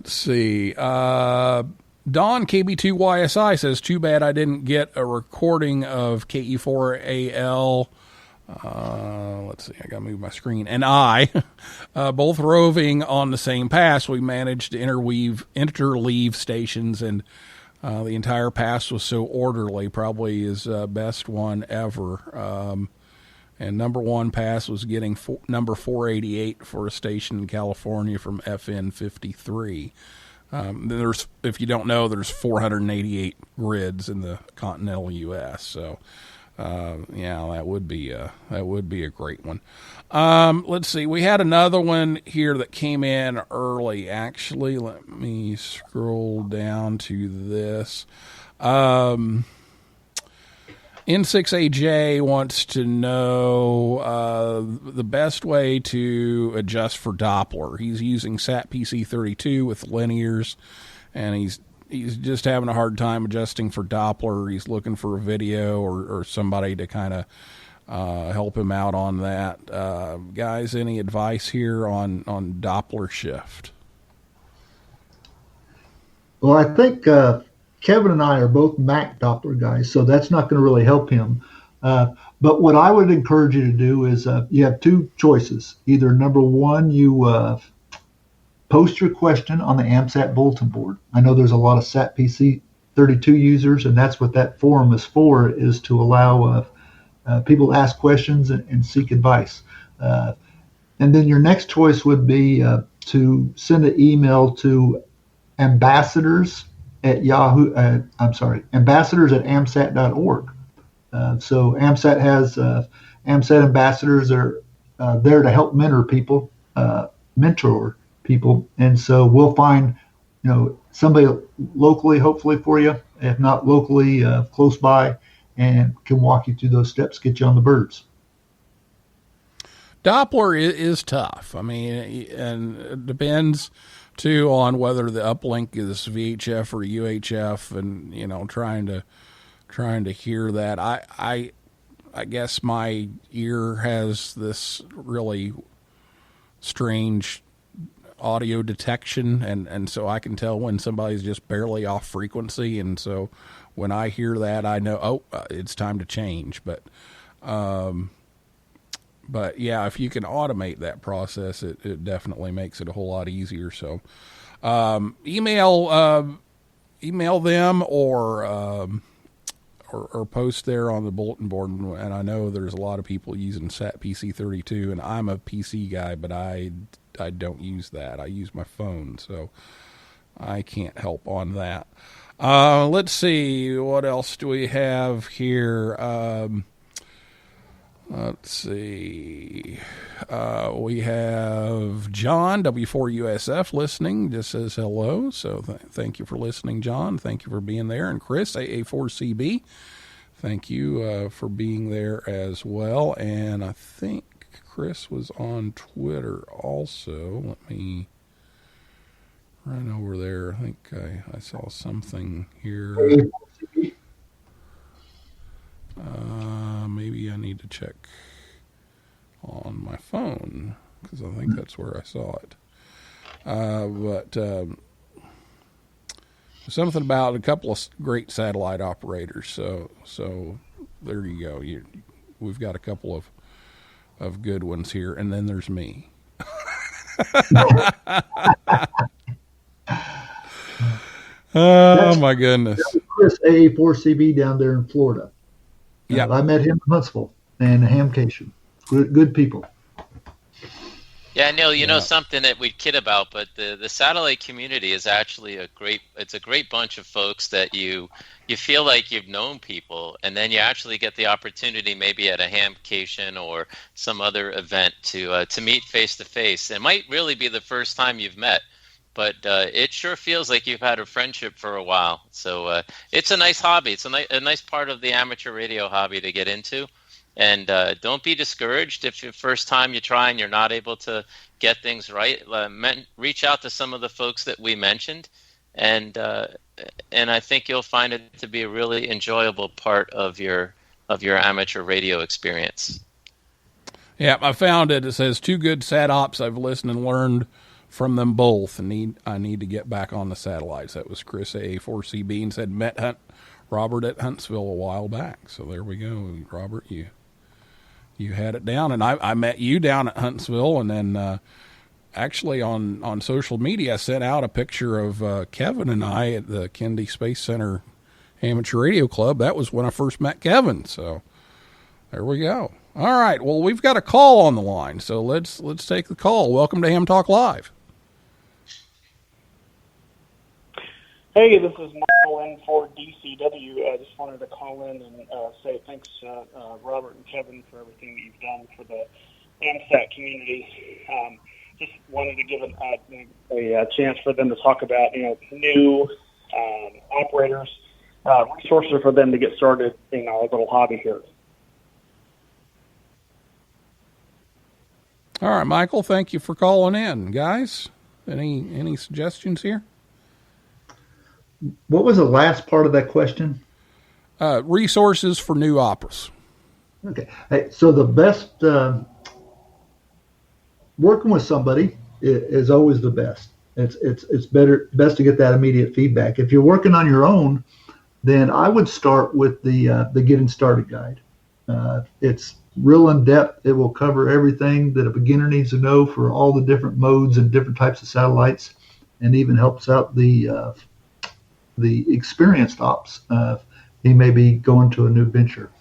see. Don KB2YSI says, too bad I didn't get a recording of KE4AL. Let's see, I gotta move my screen. And I, both roving on the same pass. We managed to interleave stations, and the entire pass was so orderly, probably his best one ever. And number one pass was getting number 488 for a station in California from FN 53. There's, if you don't know, there's 488 grids in the continental U.S., so that would be a great one. Let's see. We had another one here that came in early. Actually, let me scroll down to this. N6AJ wants to know the best way to adjust for Doppler. He's using SAT PC32 with linears, and he's just having a hard time adjusting for Doppler. He's looking for a video or somebody to kind of help him out on that. Guys, any advice here on Doppler shift? Well, I think Kevin and I are both Mac Doppler guys, so that's not going to really help him. But what I would encourage you to do is you have two choices. Either number one, you post your question on the AMSAT bulletin board. I know there's a lot of SAT PC 32 users, and that's what that forum is for, is to allow people to ask questions and seek advice. And then your next choice would be to send an email to ambassadors at ambassadors at amsat.org. So AMSAT has AMSAT ambassadors are there to help mentor people, and so we'll find somebody locally, hopefully for you, if not locally, close by, and can walk you through those steps, get you on the birds. Doppler is tough. I mean, and it depends too on whether the uplink is VHF or UHF, and trying to hear that. I guess my ear has this really strange audio detection, and so I can tell when somebody's just barely off frequency, and so when I hear that, I know it's time to change. But yeah, if you can automate that process, it definitely makes it a whole lot easier. So email them or post there on the bulletin board. And I know there's a lot of people using SAT PC32, and I'm a PC guy, but I don't use that. I use my phone, so I can't help on that. Let's see, what else do we have here? Let's see. We have John, W4USF, listening, just says hello. So thank you for listening, John. Thank you for being there. And Chris, AA4CB, thank you for being there as well. And I think Chris was on Twitter also. Let me run over there. I think I saw something here. Maybe I need to check on my phone because I think that's where I saw it. But something about a couple of great satellite operators. So there you go. We've got a couple of good ones here, and then there's me. Oh my goodness! Chris, AA4CB down there in Florida. Yeah, I met him in Huntsville and Hamcation. Good people. Yeah, Neil, you know something that we kid about, but the satellite community is actually a great bunch of folks that you feel like you've known people, and then you actually get the opportunity maybe at a hamcation or some other event to meet face to face. It might really be the first time you've met, but it sure feels like you've had a friendship for a while. So it's a nice hobby. It's a nice part of the amateur radio hobby to get into. And don't be discouraged if the first time you try and you're not able to get things right. Reach out to some of the folks that we mentioned, and I think you'll find it to be a really enjoyable part of your amateur radio experience. Yeah, I found it. It says 2 good sat ops. I've listened and learned from them both, and I need to get back on the satellites. That was Chris A4CB, and said met Robert at Huntsville a while back. So there we go, Robert. You had it down, and I met you down at Huntsville, and then actually on social media I sent out a picture of Kevin and I at the Kennedy Space Center Amateur Radio Club. That was when I first met Kevin, so there we go. All right, well, we've got a call on the line, so let's take the call. Welcome to Ham Talk Live. Hey, this is Michael in for DCW. I just wanted to call in and say thanks, Robert and Kevin, for everything that you've done for the AMSAT community. Just wanted to give a chance for them to talk about new operators, resources for them to get started in our little hobby here. All right, Michael, thank you for calling in. Guys, any suggestions here? What was the last part of that question? Resources for new operas. Okay. Hey, so the best, working with somebody is always the best. It's best to get that immediate feedback. If you're working on your own, then I would start with the Getting Started guide. It's real in depth. It will cover everything that a beginner needs to know for all the different modes and different types of satellites, and even helps out the experienced ops. He may be going to a new venture,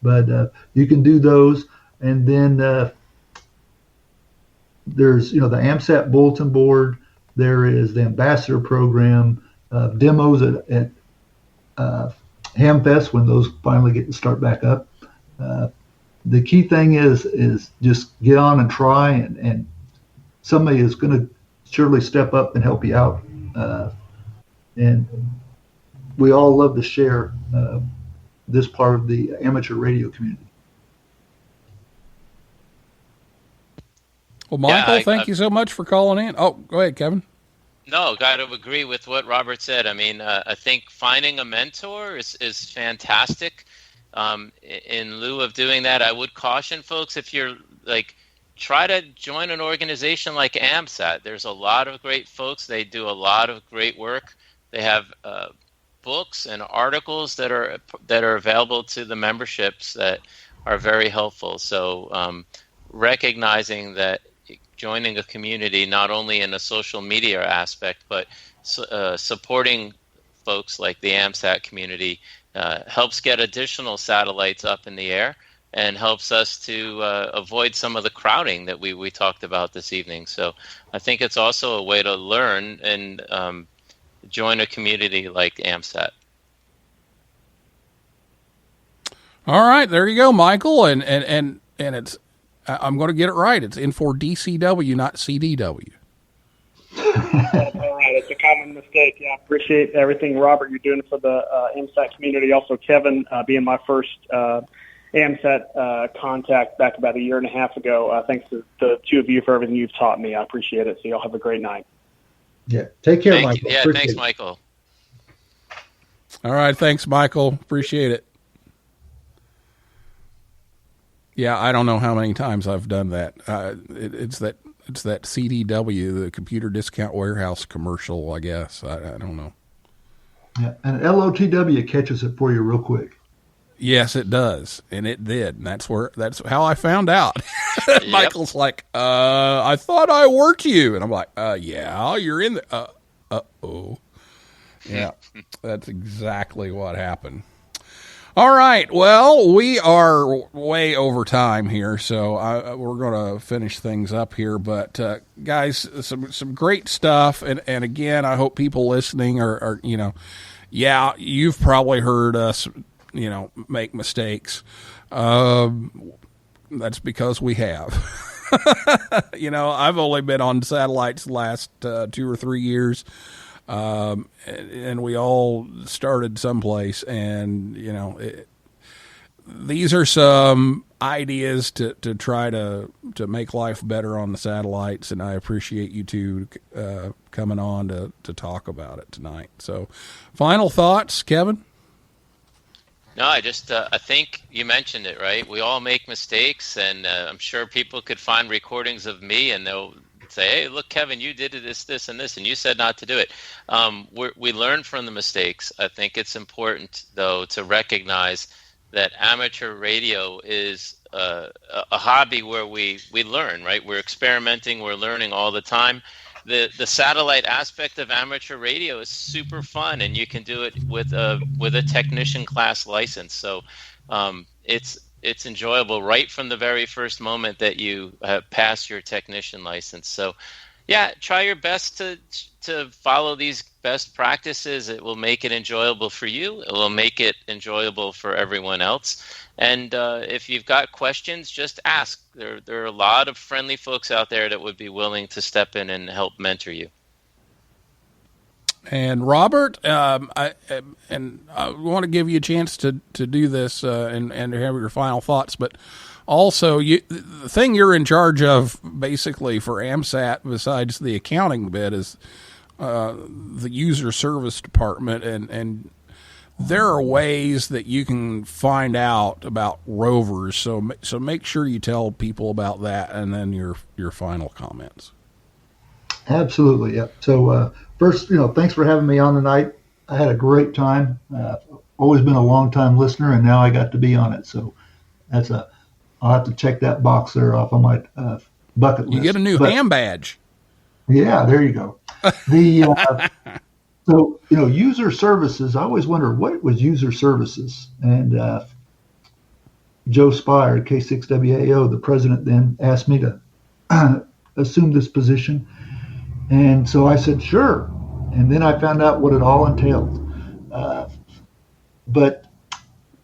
but you can do those, and then there's, the AMSAT bulletin board. There is the ambassador program, demos at Hamfest when those finally get to start back up. The key thing is just get on and try, and somebody is going to surely step up and help you out. And we all love to share this part of the amateur radio community. Well, Michael, thank you so much for calling in. Oh, go ahead, Kevin. No, got to agree with what Robert said. I mean, I think finding a mentor is fantastic. In lieu of doing that, I would caution folks, if you're try to join an organization like AMSAT. There's a lot of great folks. They do a lot of great work. They have books and articles that are available to the memberships that are very helpful. So recognizing that joining a community, not only in a social media aspect, but supporting folks like the AMSAT community helps get additional satellites up in the air and helps us to avoid some of the crowding that we talked about this evening. So I think it's also a way to learn and join a community like AMSAT. All right, there you go, Michael. And it's, I'm going to get it right. It's N4DCW, not CDW. That's all right. It's a common mistake. Yeah, I appreciate everything, Robert, you're doing for the AMSAT community. Also, Kevin, being my first AMSAT contact back about a year and a half ago. Thanks to the two of you for everything you've taught me. I appreciate it. So y'all have a great night. Yeah. Take care, Michael. Yeah, appreciate thanks, it. Michael. All right, thanks, Michael. Appreciate it. Yeah, I don't know how many times I've done that. It's that CDW, the Computer Discount Warehouse commercial, I guess. I don't know. Yeah, and LOTW catches it for you real quick. Yes, it does, and it did. And that's how I found out. Yep. Michael's like, I thought I worked you, and I'm like, yeah, you're in the. Uh-oh. Yeah, that's exactly what happened. All right. Well, we are way over time here, so we're going to finish things up here. But guys, some great stuff, and again, I hope people listening are yeah, you've probably heard us, make mistakes. That's because we have. I've only been on satellites the last 2 or 3 years. And we all started someplace, and these are some ideas to try to make life better on the satellites, and I appreciate you two coming on to talk about it tonight. So, final thoughts, Kevin? No, I think you mentioned it, right? We all make mistakes, and I'm sure people could find recordings of me, and they'll say, hey, look, Kevin, you did this, and this, and you said not to do it. We learn from the mistakes. I think it's important, though, to recognize that amateur radio is a hobby where we learn, right? We're experimenting, we're learning all the time. The satellite aspect of amateur radio is super fun, and you can do it with a technician class license. So it's enjoyable right from the very first moment that you pass your technician license. So, yeah, try your best to follow these best practices. It will make it enjoyable for you. It will make it enjoyable for everyone else. And if you've got questions, just ask. There are a lot of friendly folks out there that would be willing to step in and help mentor you. And Robert, I want to give you a chance to do this and have your final thoughts, but also the thing you're in charge of basically for AMSAT, besides the accounting bit, is the user service department, and there are ways that you can find out about rovers. So make sure you tell people about that, and then your final comments. Absolutely, yeah. So first, thanks for having me on tonight. I had a great time. Always been a long time listener, and now I got to be on it. So I'll have to check that box there off on my bucket list. You get a new ham badge. Yeah, there you go. So user services. I always wonder what was user services, and Joe Spire, K6WAO, the president, then asked me to assume this position? And so I said, sure. And then I found out what it all entailed. But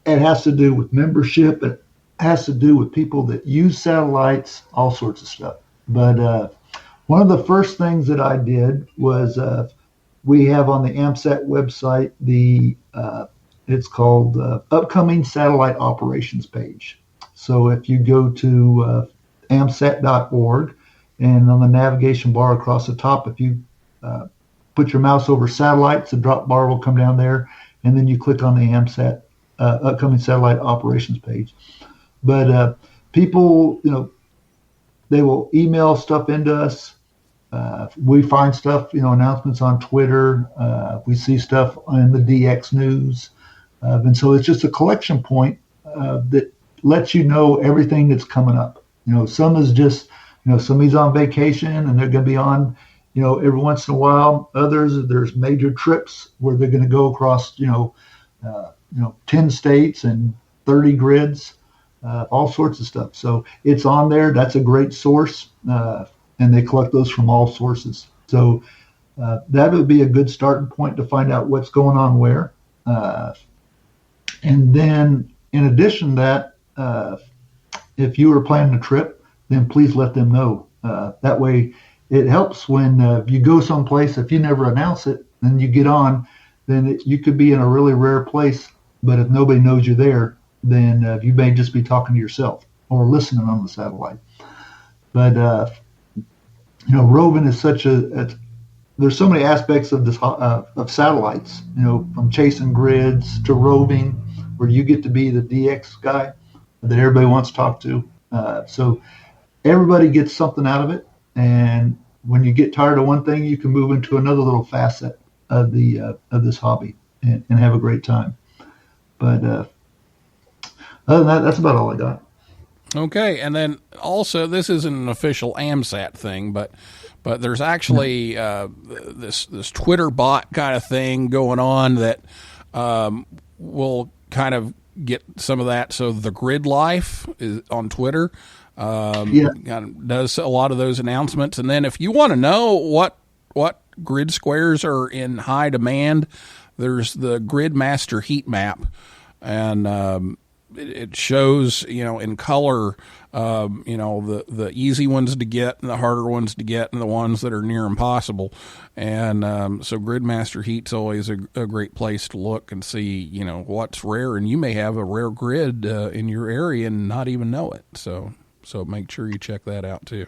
it has to do with membership. It has to do with people that use satellites, all sorts of stuff. But one of the first things that I did was we have on the AMSAT website it's called Upcoming Satellite Operations page. So if you go to amsat.org, and on the navigation bar across the top, if you put your mouse over satellites, the drop bar will come down there, and then you click on the AMSAT Upcoming Satellite Operations page. But people, they will email stuff into us. We find stuff, announcements on Twitter. We see stuff in the DX news. And so it's just a collection point that lets you know everything that's coming up. Some is just, somebody's on vacation and they're going to be on, every once in a while. Others, there's major trips where they're going to go across, 10 states and 30 grids, all sorts of stuff. So it's on there. That's a great source. And they collect those from all sources. So that would be a good starting point to find out what's going on where. And then in addition to that, if you are planning a trip, then please let them know. That way it helps when you go someplace. If you never announce it, then you get on, then you could be in a really rare place. But if nobody knows you're there, then you may just be talking to yourself or listening on the satellite. But, roving is there's so many aspects of this of satellites, from chasing grids to roving, where you get to be the DX guy that everybody wants to talk to. So everybody gets something out of it. And when you get tired of one thing, you can move into another little facet of this hobby and have a great time. But other than that, that's about all I got. Okay, and then also, this isn't an official AMSAT thing, but there's actually this Twitter bot kind of thing going on that will kind of get some of that. So the Grid Life is on Twitter. Kind of does a lot of those announcements. And then if you want to know what grid squares are in high demand, there's the Grid Master heat map, and it shows, in color, the easy ones to get and the harder ones to get and the ones that are near impossible. And so Gridmaster Heat's always a great place to look and see, what's rare. And you may have a rare grid in your area and not even know it. So make sure you check that out too.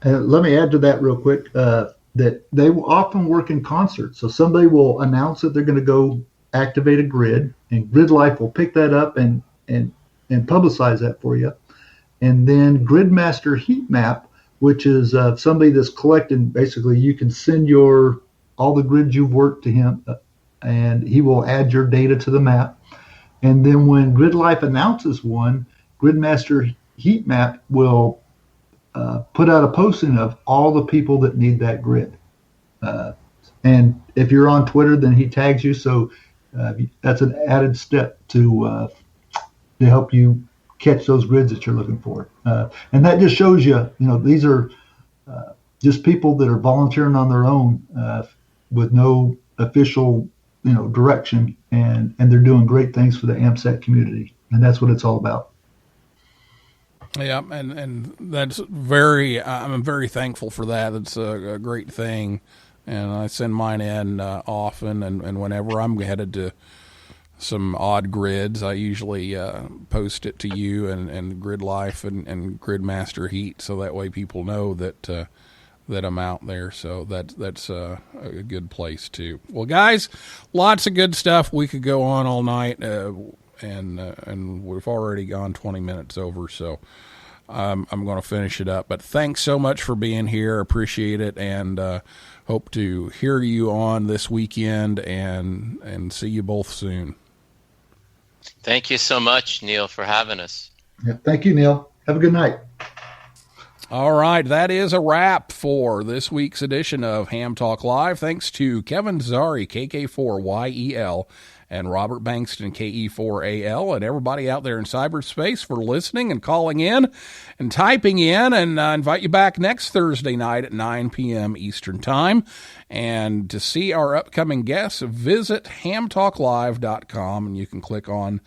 Let me add to that real quick, that they will often work in concert. So somebody will announce that they're going to go activate a grid, and Grid Life will pick that up and publicize that for you. And then Gridmaster Heat Map, which is somebody that's collecting, basically you can send all the grids you've worked to him, and he will add your data to the map. And then when Grid Life announces one, Gridmaster Heat Map will put out a posting of all the people that need that grid. And if you're on Twitter, then he tags you. So that's an added step to help you catch those grids that you're looking for. And that just shows you, these are just people that are volunteering on their own with no official, direction, and they're doing great things for the AMSAT community. And that's what it's all about. Yeah, and that's I'm very thankful for that. It's a great thing. And I send mine in often, and whenever I'm headed to some odd grids, I usually post it to you and Grid Life and Gridmaster Heat, so that way people know that I'm out there. So that's a good place too. Well, guys, lots of good stuff. We could go on all night, and we've already gone 20 minutes over, so I'm going to finish it up. But thanks so much for being here. Appreciate it, and hope to hear you on this weekend and see you both soon. Thank you so much, Neil, for having us. Yeah, thank you, Neil. Have a good night. All right, that is a wrap for this week's edition of Ham Talk Live. Thanks to Kevin Zari, KK4YEL and Robert Bankston, KE4AL, and everybody out there in cyberspace for listening and calling in and typing in. And I invite you back next Thursday night at 9 p.m. Eastern Time. And to see our upcoming guests, visit hamtalklive.com, and you can click on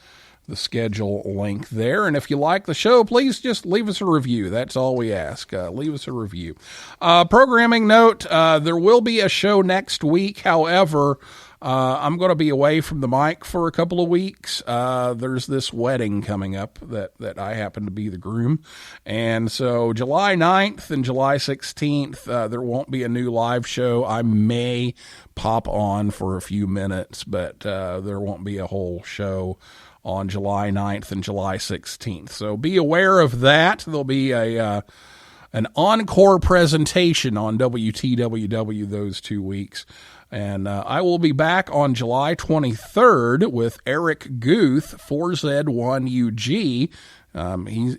the schedule link there. And if you like the show, please just leave us a review. That's all we ask. Leave us a review. Programming note, there will be a show next week. However, I'm going to be away from the mic for a couple of weeks. There's this wedding coming up that I happen to be the groom. And so July 9th and July 16th, there won't be a new live show. I may pop on for a few minutes, but there won't be a whole show on July 9th and July 16th. So be aware of that. There'll be an encore presentation on WTWW those 2 weeks. And I will be back on July 23rd with Eric Guth, 4Z1UG.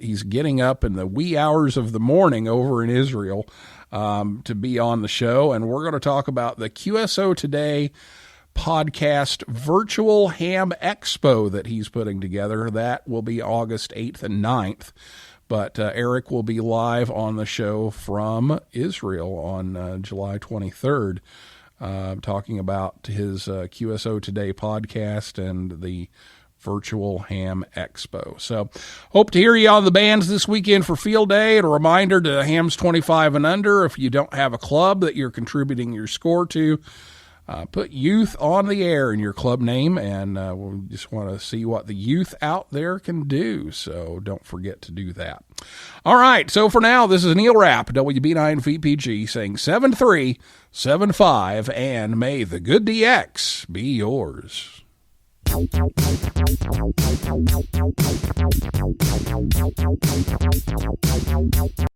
He's getting up in the wee hours of the morning over in Israel to be on the show. And we're going to talk about the QSO Today podcast virtual ham expo that he's putting together. That will be August 8th and 9th. But Eric will be live on the show from Israel on July 23rd, talking about his QSO Today podcast and the virtual ham expo. So hope to hear you on the bands this weekend for field day. And a reminder to hams 25 and under, if you don't have a club that you're contributing your score to, put youth on the air in your club name, and we just want to see what the youth out there can do. So don't forget to do that. All right. So for now, this is Neil Rapp, WB9 VPG, saying 7375, and may the good DX be yours.